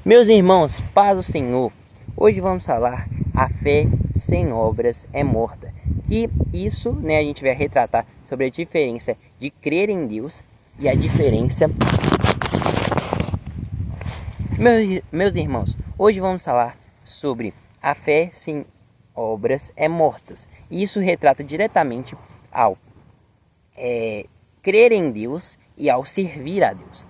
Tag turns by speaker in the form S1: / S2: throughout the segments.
S1: Meus irmãos, paz do Senhor. Hoje vamos falar a fé sem obras é morta. Que isso, a gente vai retratar sobre a diferença de crer em Deus e a diferença... Meus irmãos, hoje vamos falar sobre a fé sem obras é morta. E isso retrata diretamente ao crer em Deus e ao servir a Deus.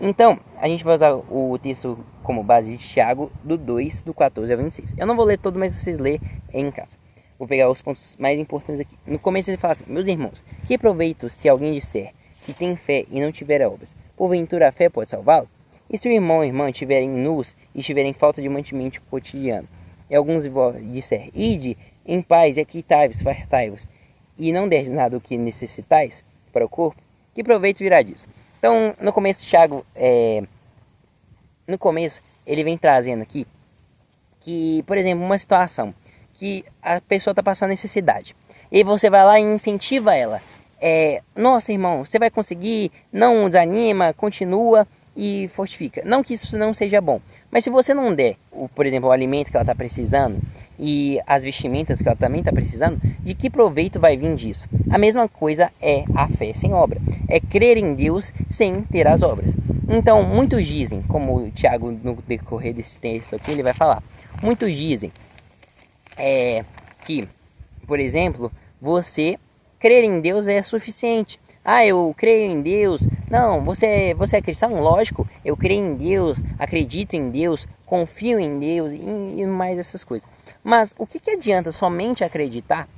S1: Então, a gente vai usar o texto como base de Tiago, do 2, do 14 ao 26. Eu não vou ler todo, mas vocês lêem em casa. Vou pegar os pontos mais importantes aqui. No começo ele fala assim: meus irmãos, que proveito se alguém disser que tem fé e não tiver obras? Porventura a fé pode salvá-lo? E se o irmão ou irmã estiverem nus e estiverem em falta de mantimento cotidiano, e alguns disser: ide em paz e aquietai-vos, fartai-vos, e não der nada o que necessitais para o corpo, que proveito virá disso? Então, no começo, Tiago, ele vem trazendo aqui que, por exemplo, uma situação que a pessoa está passando necessidade. E você vai lá e incentiva ela. Nossa, irmão, você vai conseguir, não desanima, continua e fortifica. Não que isso não seja bom, mas se você não der, por exemplo, o alimento que ela está precisando e as vestimentas que ela também está precisando, de que proveito vai vir disso? A mesma coisa é a fé sem obra. É crer em Deus sem ter as obras. Então, muitos dizem, como o Tiago, no decorrer desse texto aqui, ele vai falar, muitos dizem que, por exemplo, você crer em Deus é suficiente. Eu creio em Deus. Não, você é cristão? Lógico, eu creio em Deus, acredito em Deus, confio em Deus e mais essas coisas. Mas o que adianta somente acreditar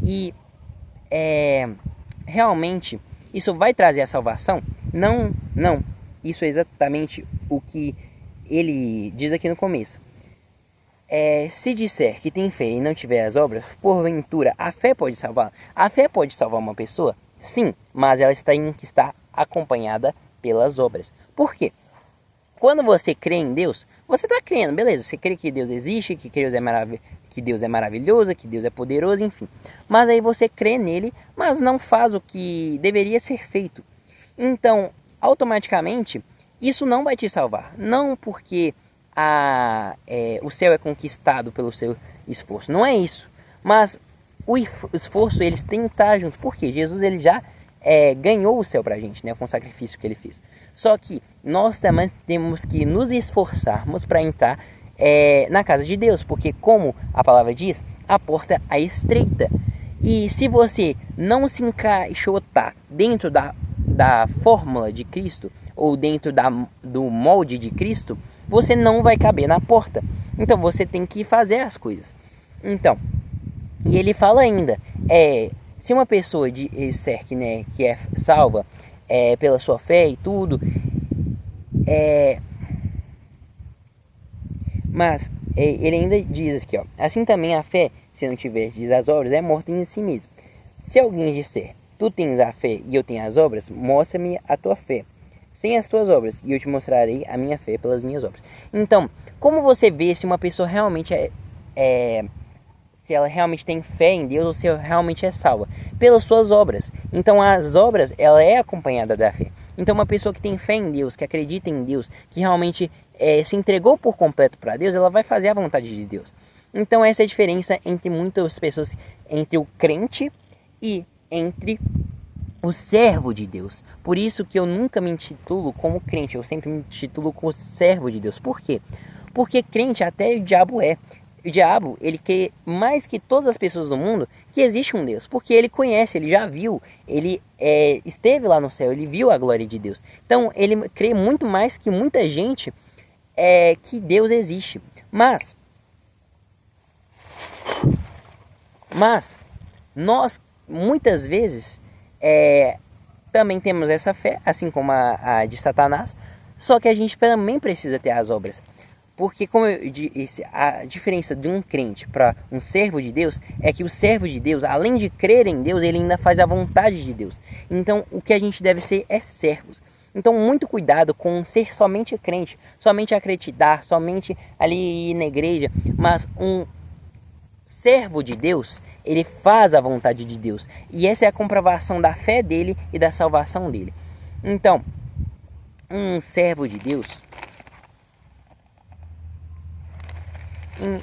S1: e realmente isso vai trazer a salvação? Não. Isso é exatamente o que ele diz aqui no começo. Se disser que tem fé e não tiver as obras, porventura a fé pode salvar? A fé pode salvar uma pessoa? Sim, mas ela tem que estar acompanhada pelas obras. Por quê? Quando você crê em Deus, você está crendo, beleza? Você crê que Deus existe, que Deus é maravilhoso, que Deus é poderoso, enfim. Mas aí você crê nele, mas não faz o que deveria ser feito. Então, automaticamente, isso não vai te salvar. Não porque o céu é conquistado pelo seu esforço. Não é isso. Mas o esforço, eles têm que estar juntos. Porque Jesus, ele já ganhou o céu pra gente, com o sacrifício que ele fez. Só que nós também temos que nos esforçarmos para entrar na casa de Deus. Porque, como a palavra diz, a porta é estreita. E se você não se encaixotar dentro da fórmula de Cristo, ou dentro do molde de Cristo, você não vai caber na porta. Então você tem que fazer as coisas. Então, e ele fala ainda, se uma pessoa disser que é salva pela sua fé e tudo, mas ele ainda diz aqui, assim também a fé, se não tiver as obras, é morta em si mesmo. Se alguém disser: tu tens a fé e eu tenho as obras, mostra-me a tua fé sem as tuas obras, e eu te mostrarei a minha fé pelas minhas obras. Então, como você vê se uma pessoa realmente se ela realmente tem fé em Deus ou se ela realmente é salva? Pelas suas obras. Então, as obras, ela é acompanhada da fé. Então, uma pessoa que tem fé em Deus, que acredita em Deus, que realmente se entregou por completo para Deus, ela vai fazer a vontade de Deus. Então, essa é a diferença entre muitas pessoas, entre o crente e entre o servo de Deus. Por isso que eu nunca me intitulo como crente, eu sempre me intitulo como servo de Deus. Por quê? Porque crente até o diabo é. O diabo, ele quer mais que todas as pessoas do mundo que existe um Deus. Porque ele conhece, ele já viu, ele esteve lá no céu, ele viu a glória de Deus. Então ele crê muito mais que muita gente que Deus existe. Mas nós muitas vezes também temos essa fé, assim como a de Satanás, só que a gente também precisa ter as obras. Porque, como eu disse, a diferença de um crente para um servo de Deus é que o servo de Deus, além de crer em Deus, ele ainda faz a vontade de Deus. Então, o que a gente deve ser é servos. Então, muito cuidado com ser somente crente, somente acreditar, somente ali ir na igreja, mas um servo de Deus, ele faz a vontade de Deus. E essa é a comprovação da fé dele e da salvação dele. Então, um servo de Deus,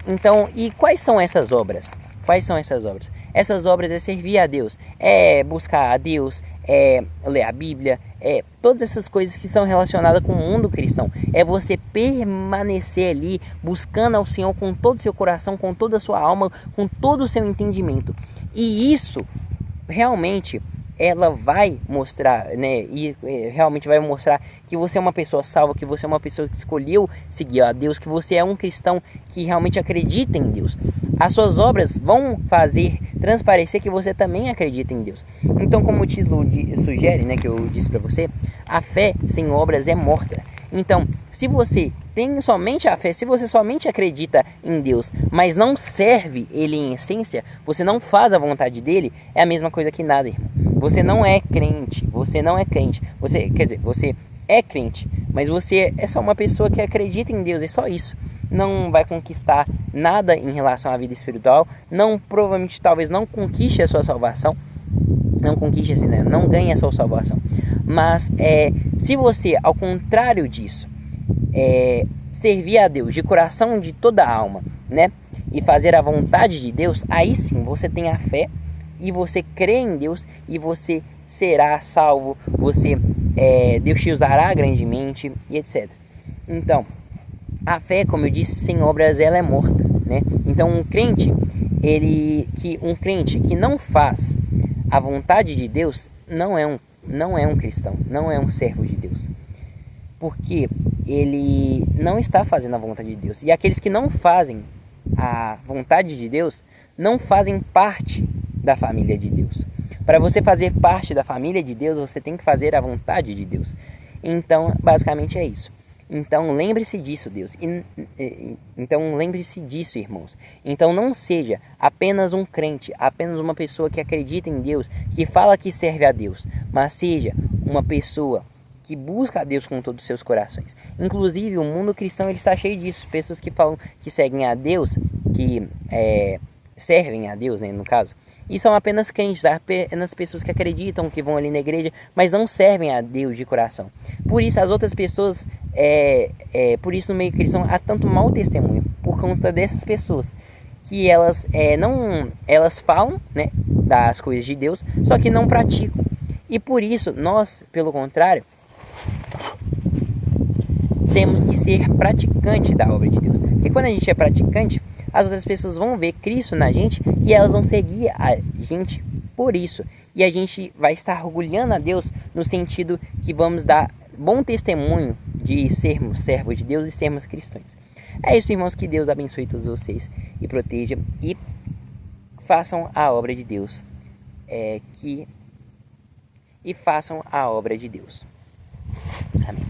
S1: Então, e quais são essas obras? Quais são essas obras? Essas obras é servir a Deus, é buscar a Deus, é ler a Bíblia, é todas essas coisas que são relacionadas com o mundo cristão. É você permanecer ali buscando ao Senhor com todo o seu coração, com toda a sua alma, com todo o seu entendimento. E isso realmente ela vai mostrar, né, e realmente vai mostrar que você é uma pessoa salva, que você é uma pessoa que escolheu seguir a Deus, que você é um cristão que realmente acredita em Deus. As suas obras vão fazer transparecer que você também acredita em Deus. Então, como o título sugere, né, que eu disse para você, a fé sem obras é morta. Então, se você tem somente a fé, se você somente acredita em Deus, mas não serve Ele em essência, você não faz a vontade dEle, é a mesma coisa que nada, irmão. Você não é crente, você não é crente. Você, quer dizer, você é crente, mas você é só uma pessoa que acredita em Deus, é só isso. Não vai conquistar nada em relação à vida espiritual, não, provavelmente, talvez não conquiste a sua salvação, não conquiste assim, né? Não ganhe a sua salvação. Mas se você, ao contrário disso, servir a Deus de coração, de toda a alma, né? E fazer a vontade de Deus, aí sim você tem a fé e você crê em Deus e você será salvo, Deus te usará grandemente e etc. Então, a fé, como eu disse, sem obras ela é morta, né? Então, um crente que não faz a vontade de Deus não é um cristão, não é um servo de Deus. Porque ele não está fazendo a vontade de Deus. E aqueles que não fazem a vontade de Deus não fazem parte da família de Deus. Para você fazer parte da família de Deus, você tem que fazer a vontade de Deus. Então, basicamente é isso. Então, lembre-se disso, Deus. Então, lembre-se disso, irmãos. Então, não seja apenas um crente, apenas uma pessoa que acredita em Deus, que fala que serve a Deus, mas seja uma pessoa que busca a Deus com todos os seus corações. Inclusive, o mundo cristão ele está cheio disso. Pessoas que falam que seguem a Deus, que servem a Deus, né, no caso. E são apenas crentes, apenas pessoas que acreditam, que vão ali na igreja, mas não servem a Deus de coração. Por isso as outras pessoas, por isso no meio cristão há tanto mau testemunho, por conta dessas pessoas. Que elas falam, né, das coisas de Deus, só que não praticam. E por isso nós, pelo contrário, temos que ser praticante da obra de Deus. Porque quando a gente é praticante, as outras pessoas vão ver Cristo na gente e elas vão seguir a gente por isso. E a gente vai estar orgulhando a Deus no sentido que vamos dar bom testemunho de sermos servos de Deus e sermos cristãos. É isso, irmãos, que Deus abençoe todos vocês e proteja e façam a obra de Deus. E façam a obra de Deus. Amém.